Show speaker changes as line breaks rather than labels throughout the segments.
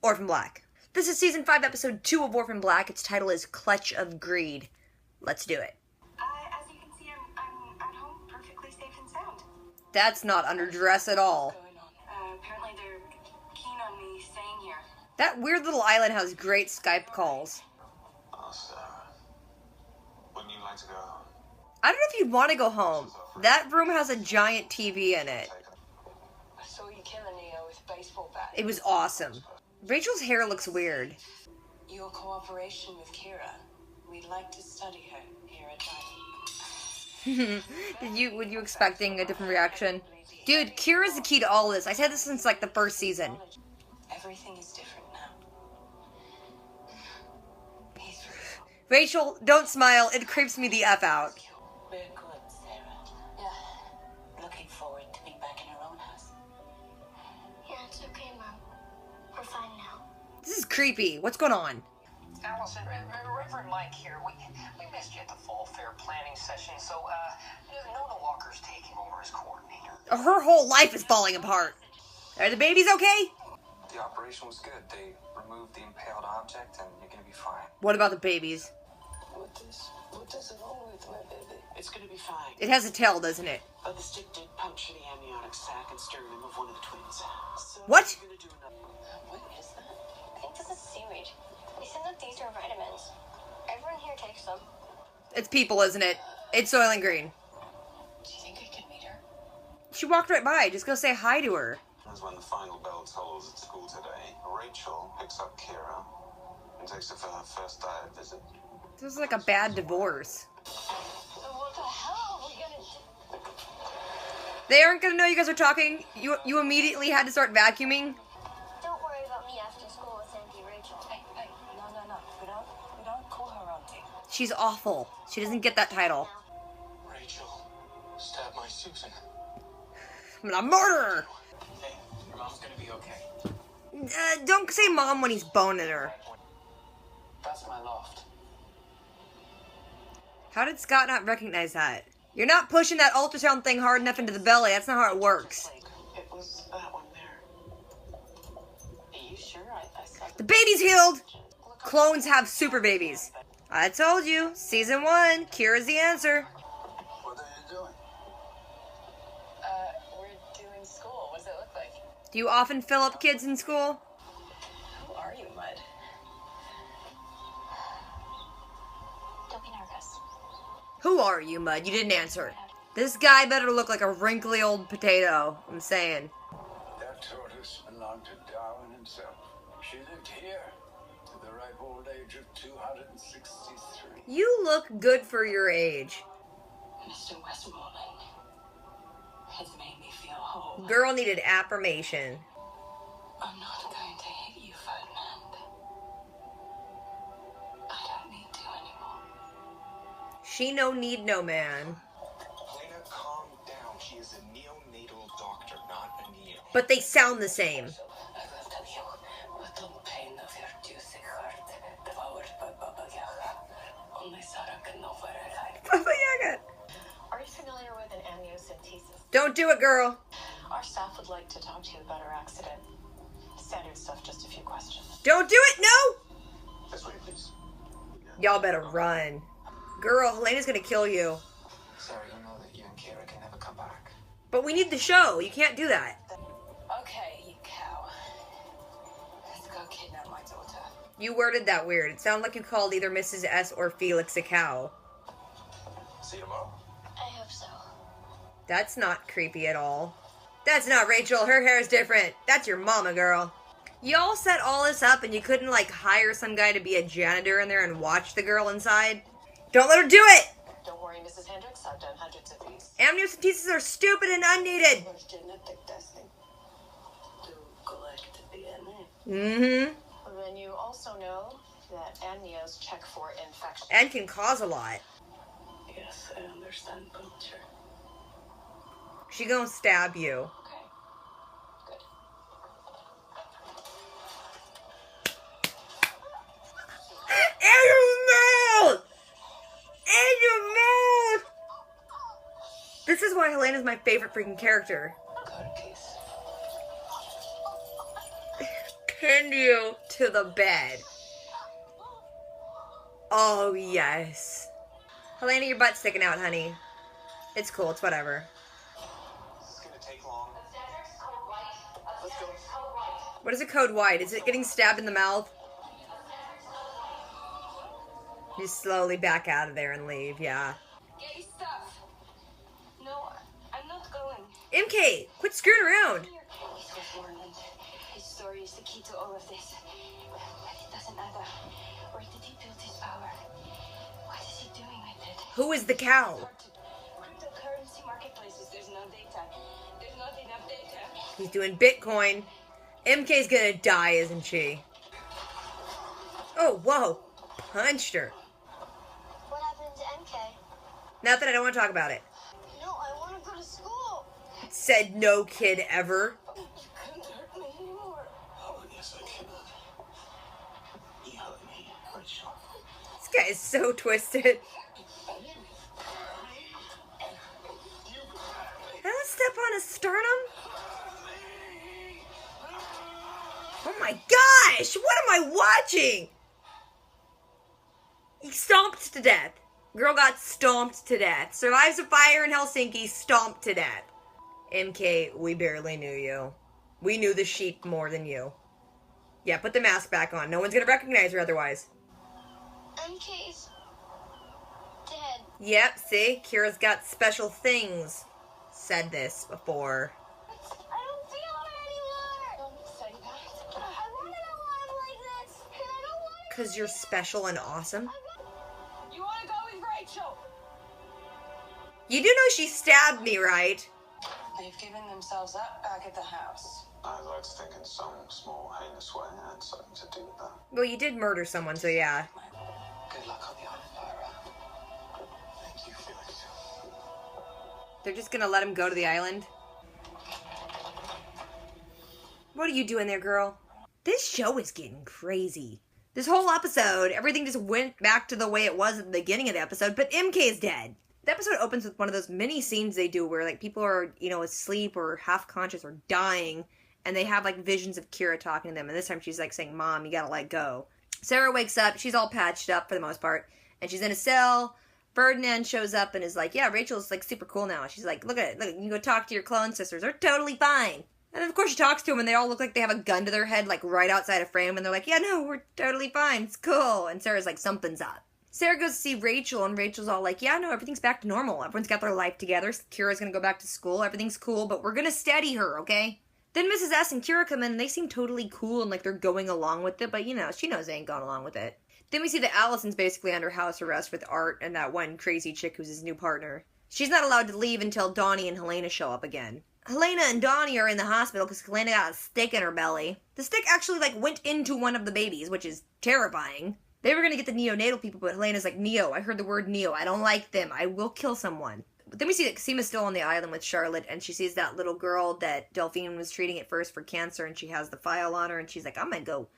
Orphan Black. This is Season 5, Episode 2 of Orphan Black. Its title is Clutch of Greed. Let's do it.
As you can see, I'm at home, perfectly safe and sound.
That's not underdress at all.
Apparently they're keen on me staying here.
That weird little island has great Skype calls.
Oh, Sarah. Wouldn't you like to go home?
I don't know if you'd want to go home. That room has a giant TV in it.
I saw you killing Neo with a baseball bat.
It was awesome. Rachel's hair looks weird.
Your cooperation with Kira. We'd like to study her here at Diamond.
Were you expecting a different reaction? Dude, Kira's the key to all this. I said this since like the first season.
Everything is different now. He's free.
Rachel, don't smile. It creeps me the F out.
We're good, Sarah. Yeah. Looking forward to being back in our own house.
Yeah, it's okay, Mom. We're fine now.
This is creepy. What's going on?
Allison, Reverend Mike here. We missed you at the fall fair planning session, so Nona Walker's taking over as coordinator.
Her whole life is falling apart. Are the babies okay?
The operation was good. They removed the impaled object, and you're gonna be fine.
What about the babies?
What is wrong with my baby? It's gonna be fine.
It has a tail, doesn't it?
But the stick did puncture the amniotic sac and sternum of one of the twins. So
What?
we're gonna do another. What is that?
I think this is seaweed. They said that these are vitamins. Everyone here takes them.
It's people, isn't it? It's Soylent Green.
Do you think I can meet her?
She walked right by. Just go say hi to her.
That's when the final bell tolls at school today. Rachel picks up Kira and takes her for her first diet visit.
This is like a bad divorce.
What the hell are we gonna do?
They aren't gonna know you guys are talking. You immediately had to start vacuuming.
Don't worry about me after school with Auntie Rachel.
Hey, no. We don't call her auntie.
She's awful. She doesn't get that title.
Rachel, stab my Susan.
I'm gonna murder her.
Hey, your mom's gonna be okay.
Don't say mom when he's boning her.
That's my loft.
How did Scott not recognize that? You're not pushing that ultrasound thing hard enough into the belly. That's not how it works.
It was that one there. Are you sure? I saw
The baby's healed. Clones have super babies. I told you. Season 1. Kira's the answer.
What are you doing?
we're doing school. What does it look like?
Do you often fill up kids in school?
Who are you, Mud?
Don't be nervous.
Who are you, Mud? You didn't answer. This guy better look like a wrinkly old potato. I'm saying.
That tortoise belonged to Darwin himself. She lived here to the ripe old age of 263.
You look good for your age.
Mr. Westmoreland has made me feel whole.
Girl needed affirmation.
I'm not going to hate you, Ferdinand. I don't need to anymore.
She no need no man.
Lena, calm down. She is a neonatal doctor, not a neo.
But they sound the same.
I will tell you what the pain of your juicy heart devoured by Baba Yaga. Only Sarah can know where I hide.
Baba Yaga.
Are you familiar with an amniocentesis?
Don't do it, girl.
Our staff would like to talk to you about our accident. Standard stuff, just a few questions.
Don't do it, no!
This way, please.
Y'all better run. Girl, Helena's gonna kill you.
Sarah, you know that you and Kira can never come back.
But we need the show. You can't do that.
Okay, you cow. Let's go kidnap my daughter.
You worded that weird. It sounded like you called either Mrs. S or Felix a cow.
See you tomorrow.
I hope so.
That's not creepy at all. That's not Rachel. Her hair is different. That's your mama, girl. Y'all set all this up and you couldn't, like, hire some guy to be a janitor in there and watch the girl inside? Don't let her do it!
Don't worry, Mrs. Hendricks. I've done hundreds of these.
Amniocentesis are stupid and unneeded.
There's genetic testing to collect DNA.
Mm-hmm.
Then you also know that amnios check for infection.
And can cause a lot.
Yes, I understand puncture.
She gonna stab you.
Okay, good.
In your mouth! In your mouth! This is why Helena's my favorite freaking character.
Got a case.
pinned you to the bed. Oh, yes. Helena, your butt's sticking out, honey. It's cool. It's whatever.
It's gonna take long. Let's go.
What is a code white? Is it getting stabbed in the mouth? You slowly back out of there and leave, yeah.
Get your stuff. No, I'm not going.
MK, quit screwing around.
He's Westmoreland. His story is the key to all of this. But it doesn't add up. Where did he build his power? What is he doing with it?
Who is the cow?
Cryptocurrency marketplaces, there's no data. There's not enough data.
He's doing Bitcoin. MK's gonna die, isn't she? Oh, whoa. Punched her.
What happened to MK?
Nothing, I don't want to talk about it.
No, I want to go to school.
Said no kid ever.
You couldn't hurt me anymore.
Oh, yes, I can. You hurt me, Rachel.
This guy is so twisted. Did I step on his sternum? Oh my gosh! What am I watching? He stomped to death. Girl got stomped to death. Survives a fire in Helsinki, stomped to death. MK, we barely knew you. We knew the sheep more than you. Yeah, put the mask back on. No one's gonna recognize her otherwise.
MK's dead.
Yep, see? Kira's got special things. Said this before.
I don't feel it anymore. Don't say that. I want to know why I'm like this. And I don't want to.
Because you're special and awesome.
You want to go with Rachel?
You do know she stabbed me, right?
They've given themselves up back at the house.
I'd like to think in some small, heinous way I had something to do with that.
Well, you did murder someone, so yeah.
Good luck on the island, Lyra. Thank you, Felix.
They're just gonna let him go to the island? What are you doing there, girl? This show is getting crazy. This whole episode, everything just went back to the way it was at the beginning of the episode, but MK is dead. The episode opens with one of those mini scenes they do where, like, people are, you know, asleep or half-conscious or dying, and they have, like, visions of Kira talking to them, and this time she's, like, saying, Mom, you gotta let go. Sarah wakes up, she's all patched up for the most part, and she's in a cell. Ferdinand shows up and is like, yeah, Rachel's, like, super cool now. She's like, look at it, look, you can go talk to your clone sisters, they're totally fine. And then, of course, she talks to them, and they all look like they have a gun to their head, like, right outside a frame, and they're like, yeah, no, we're totally fine, it's cool. And Sarah's like, something's up. Sarah goes to see Rachel, and Rachel's all like, yeah, no, everything's back to normal. Everyone's got their life together. Kira's gonna go back to school. Everything's cool, but we're gonna steady her, okay? Then Mrs. S and Kira come in, and they seem totally cool, and like they're going along with it, but, you know, she knows they ain't going along with it. Then we see that Allison's basically under house arrest with Art and that one crazy chick who's his new partner. She's not allowed to leave until Donnie and Helena show up again. Helena and Donnie are in the hospital because Helena got a stick in her belly. The stick actually, like, went into one of the babies, which is terrifying. They were going to get the neonatal people, but Helena's like, Neo, I heard the word Neo. I don't like them. I will kill someone. But then we see that Casima's still on the island with Charlotte, and she sees that little girl that Delphine was treating at first for cancer, and she has the file on her, and she's like, I'm gonna go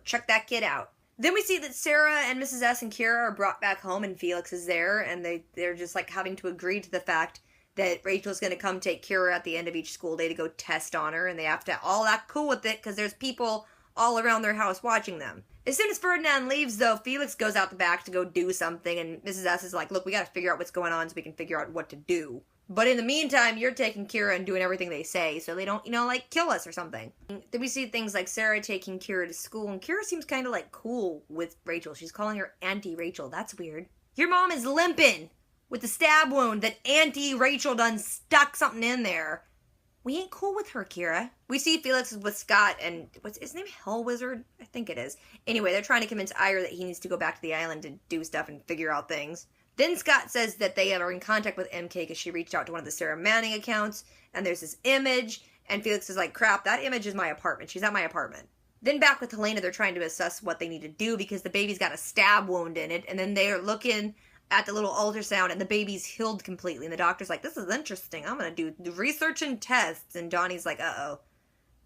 check that kid out. Then we see that Sarah and Mrs. S and Kira are brought back home, and Felix is there, and they're just, like, having to agree to the fact that Rachel's gonna come take Kira at the end of each school day to go test on her, and they have to all act cool with it, because there's people all around their house watching them. As soon as Ferdinand leaves, though, Felix goes out the back to go do something, and Mrs. S is like, look, we gotta figure out what's going on so we can figure out what to do. But in the meantime, you're taking Kira and doing everything they say, so they don't, you know, like, kill us or something. Then we see things like Sarah taking Kira to school, and Kira seems kind of, like, cool with Rachel. She's calling her Auntie Rachel. That's weird. Your mom is limping with the stab wound that Auntie Rachel done stuck something in there. We ain't cool with her, Kira. We see Felix is with Scott, and what's his name? Hell Wizard? I think it is. Anyway, they're trying to convince Ira that he needs to go back to the island to do stuff and figure out things. Then Scott says that they are in contact with MK because she reached out to one of the Sarah Manning accounts, and there's this image, and Felix is like, crap, that image is my apartment. She's at my apartment. Then back with Helena, they're trying to assess what they need to do because the baby's got a stab wound in it, and then they are looking at the little ultrasound, and the baby's healed completely, and the doctor's like, this is interesting, I'm gonna do research and tests, and Donnie's like, uh-oh,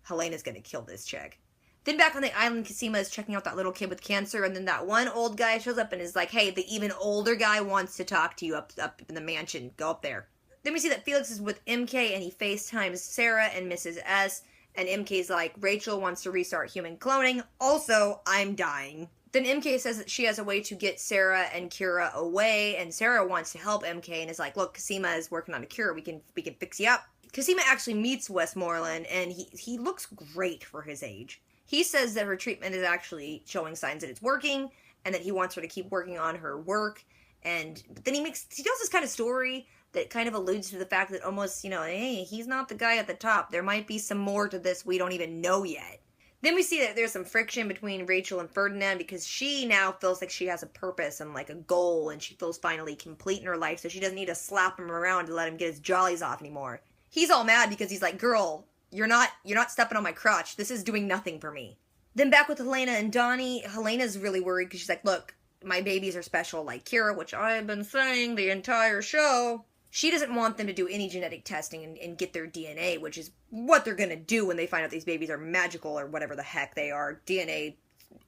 Helena's gonna kill this chick. Then back on the island, Casima is checking out that little kid with cancer, and then that one old guy shows up and is like, hey, the even older guy wants to talk to you up in the mansion, go up there. Then we see that Felix is with MK, and he FaceTimes Sarah and Mrs. S, And MK's like, Rachel wants to restart human cloning. Also, I'm dying. Then MK says that she has a way to get Sarah and Kira away, and Sarah wants to help MK and is like, look, Cosima is working on a cure. We can fix you up. Cosima actually meets Westmoreland, and he looks great for his age. He says that her treatment is actually showing signs that it's working, and that he wants her to keep working on her work. But then he tells this kind of story that kind of alludes to the fact that almost, hey, he's not the guy at the top. There might be some more to this we don't even know yet. Then we see that there's some friction between Rachel and Ferdinand because she now feels like she has a purpose and like a goal, and she feels finally complete in her life, so she doesn't need to slap him around to let him get his jollies off anymore. He's all mad because he's like, girl, you're not stepping on my crotch. This is doing nothing for me. Then back with Helena and Donnie, Helena's really worried because she's like, look, my babies are special like Kira, which I've been saying the entire show. She doesn't want them to do any genetic testing and get their DNA, which is what they're going to do when they find out these babies are magical or whatever the heck they are. DNA,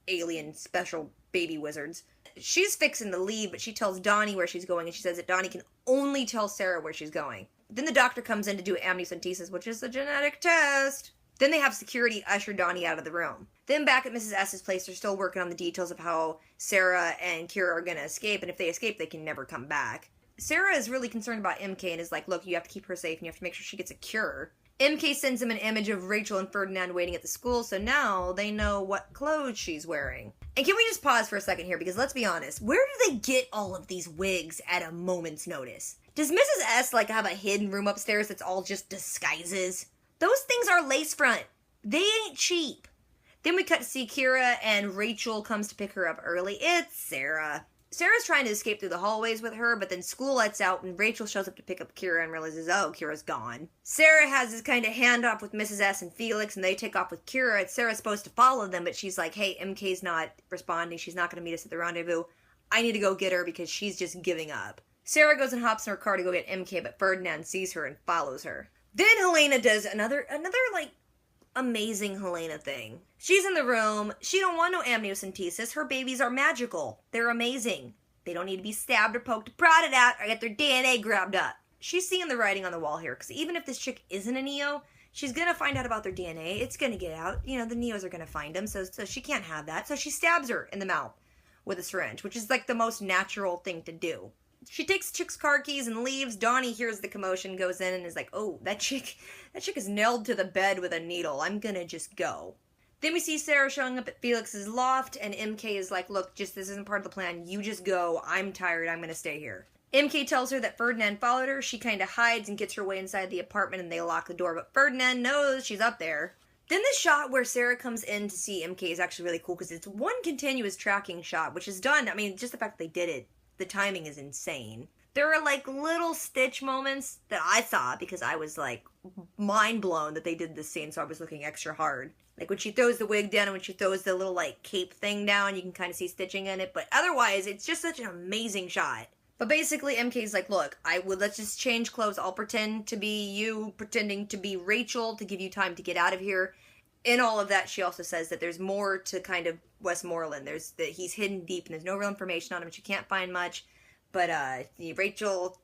alien, special baby wizards. She's fixing to leave, but she tells Donnie where she's going, and she says that Donnie can only tell Sarah where she's going. Then the doctor comes in to do amniocentesis, which is a genetic test. Then they have security usher Donnie out of the room. Then back at Mrs. S's place, they're still working on the details of how Sarah and Kira are going to escape, and if they escape, they can never come back. Sarah is really concerned about MK and is like, look, you have to keep her safe and you have to make sure she gets a cure. MK sends him an image of Rachel and Ferdinand waiting at the school, so now they know what clothes she's wearing. And can we just pause for a second here, because let's be honest, where do they get all of these wigs at a moment's notice? Does Mrs. S have a hidden room upstairs that's all just disguises? Those things are lace front. They ain't cheap. Then we cut to see Kira, and Rachel comes to pick her up early. It's Sarah. Sarah's trying to escape through the hallways with her, but then school lets out and Rachel shows up to pick up Kira and realizes, oh, Kira's gone. Sarah has this kind of handoff with Mrs. S and Felix, and they take off with Kira, and Sarah's supposed to follow them, but she's like, hey, MK's not responding. She's not going to meet us at the rendezvous. I need to go get her because she's just giving up. Sarah goes and hops in her car to go get MK, but Ferdinand sees her and follows her. Then Helena does another amazing Helena thing. She's in the room. She don't want no amniocentesis. Her babies are magical. They're amazing. They don't need to be stabbed or poked or prodded at or get their DNA grabbed up. She's seeing the writing on the wall here, because even if this chick isn't a Neo, she's going to find out about their DNA. It's going to get out. The Neos are going to find them, so she can't have that. So she stabs her in the mouth with a syringe, which is like the most natural thing to do. She takes chick's car keys and leaves. Donnie hears the commotion, goes in, and is like, oh, that chick is nailed to the bed with a needle. I'm gonna just go. Then we see Sarah showing up at Felix's loft, and MK is like, look, this isn't part of the plan. You just go. I'm tired. I'm gonna stay here. MK tells her that Ferdinand followed her. She kind of hides and gets her way inside the apartment, and they lock the door, but Ferdinand knows she's up there. Then the shot where Sarah comes in to see MK is actually really cool, because it's one continuous tracking shot, which is done. I mean, just the fact that they did it. The timing is insane. There are like little Stitch moments that I saw because I was like mind blown that they did this scene, so I was looking extra hard. Like when she throws the wig down and when she throws the little like cape thing down, you can kind of see stitching in it, but otherwise it's just such an amazing shot. But basically MK's like, look, let's just change clothes. I'll pretend to be you pretending to be Rachel to give you time to get out of here. In all of that, she also says that there's more to kind of Westmoreland. That he's hidden deep and there's no real information on him, but you can't find much. But Rachel,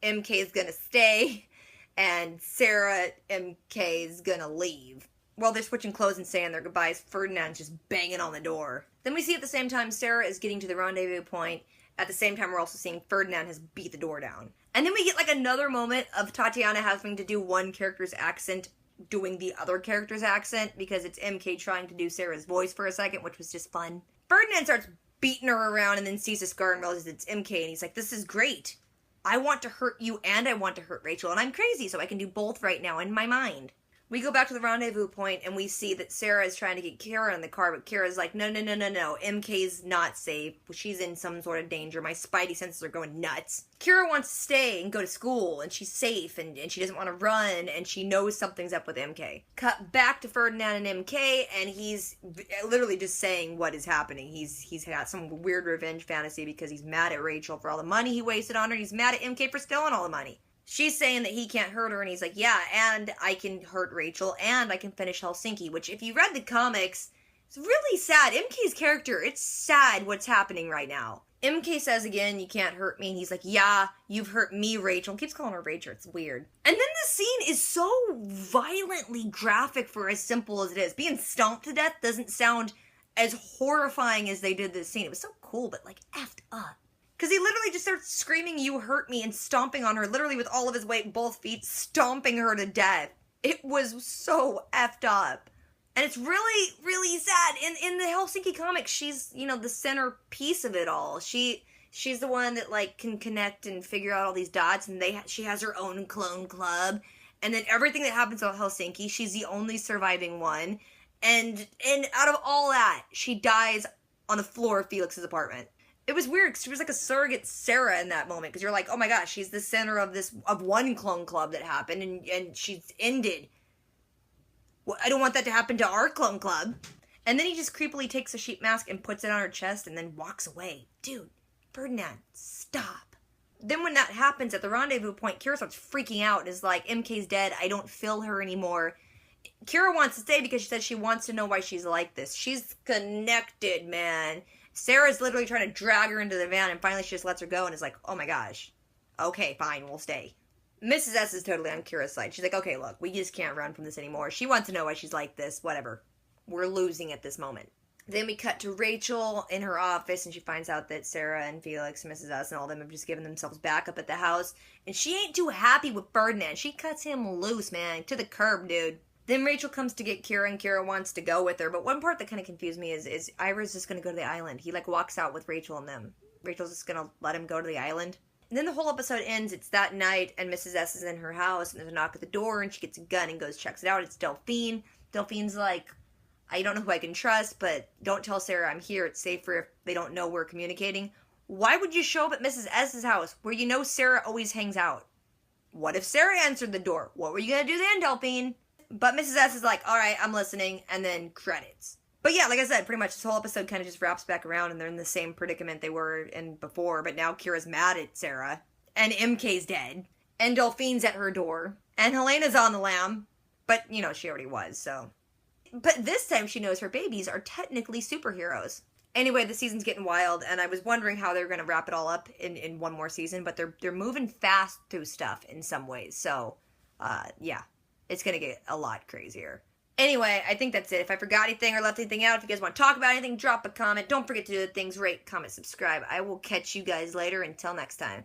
MK is gonna stay, and Sarah, MK is gonna leave. While they're switching clothes and saying their goodbyes, Ferdinand's just banging on the door. Then we see at the same time Sarah is getting to the rendezvous point. At the same time, we're also seeing Ferdinand has beat the door down. And then we get like another moment of Tatiana having to do one character's accent doing the other character's accent, because it's MK trying to do Sarah's voice for a second, which was just fun. Ferdinand starts beating her around and then sees a scar and realizes it's MK, and he's like, this is great. I want to hurt you and I want to hurt Rachel, and I'm crazy, so I can do both right now in my mind. We go back to the rendezvous point, and we see that Sarah is trying to get Kira in the car, but Kira's like, no, MK's not safe. She's in some sort of danger. My spidey senses are going nuts. Kira wants to stay and go to school, and she's safe, and she doesn't want to run, and she knows something's up with MK. Cut back to Ferdinand and MK, and he's literally just saying what is happening. He's got some weird revenge fantasy because he's mad at Rachel for all the money he wasted on her. He's mad at MK for stealing all the money. She's saying that he can't hurt her, and he's like, yeah, and I can hurt Rachel, and I can finish Helsinki, which, if you read the comics, it's really sad. MK's character, it's sad what's happening right now. MK says again, you can't hurt me. And he's like, yeah, you've hurt me, Rachel. And keeps calling her Rachel. It's weird. And then the scene is so violently graphic for as simple as it is. Being stomped to death doesn't sound as horrifying as they did this scene. It was so cool, but like effed up. Because he literally just starts screaming, you hurt me, and stomping on her, literally with all of his weight, both feet, stomping her to death. It was so effed up. And it's really, really sad. In the Helsinki comics, she's, you know, the centerpiece of it all. She's the one that, like, can connect and figure out all these dots, and she has her own clone club. And then everything that happens on Helsinki, she's the only surviving one. And out of all that, she dies on the floor of Felix's apartment. It was weird, because she was like a surrogate Sarah in that moment, because you're like, oh my gosh, she's the center of one clone club that happened, and she's ended. Well, I don't want that to happen to our clone club. And then he just creepily takes a sheep mask and puts it on her chest and then walks away. Dude, Ferdinand, stop. Then when that happens at the rendezvous point, Kira starts freaking out and is like, MK's dead, I don't feel her anymore. Kira wants to stay because she says she wants to know why she's like this. She's connected, man. Sarah's literally trying to drag her into the van, and finally she just lets her go and is like, oh my gosh. Okay, fine, we'll stay. Mrs. S is totally on Kira's side. She's like, okay, look, we just can't run from this anymore. She wants to know why she's like this, whatever. We're losing at this moment. Then we cut to Rachel in her office, and she finds out that Sarah and Felix and Mrs. S and all of them have just given themselves back up at the house. And she ain't too happy with Ferdinand. She cuts him loose, man, to the curb, dude. Then Rachel comes to get Kira, and Kira wants to go with her. But one part that kind of confused me is Ira's just going to go to the island. He, like, walks out with Rachel and them. Rachel's just going to let him go to the island. And then the whole episode ends. It's that night, and Mrs. S is in her house, and there's a knock at the door, and she gets a gun and goes checks it out. It's Delphine. Delphine's like, I don't know who I can trust, but don't tell Sarah I'm here. It's safer if they don't know we're communicating. Why would you show up at Mrs. S's house, where you know Sarah always hangs out? What if Sarah answered the door? What were you going to do then, Delphine? But Mrs. S is like, all right, I'm listening, and then credits. But yeah, like I said, pretty much this whole episode kind of just wraps back around, and they're in the same predicament they were in before, but now Kira's mad at Sarah, and MK's dead, and Delphine's at her door, and Helena's on the lam, but, you know, she already was, so. But this time she knows her babies are technically superheroes. Anyway, the season's getting wild, and I was wondering how they're going to wrap it all up in one more season, but they're moving fast through stuff in some ways, so, yeah, it's going to get a lot crazier. Anyway, I think that's it. If I forgot anything or left anything out, if you guys want to talk about anything, drop a comment. Don't forget to do the things, rate, comment, subscribe. I will catch you guys later. Until next time.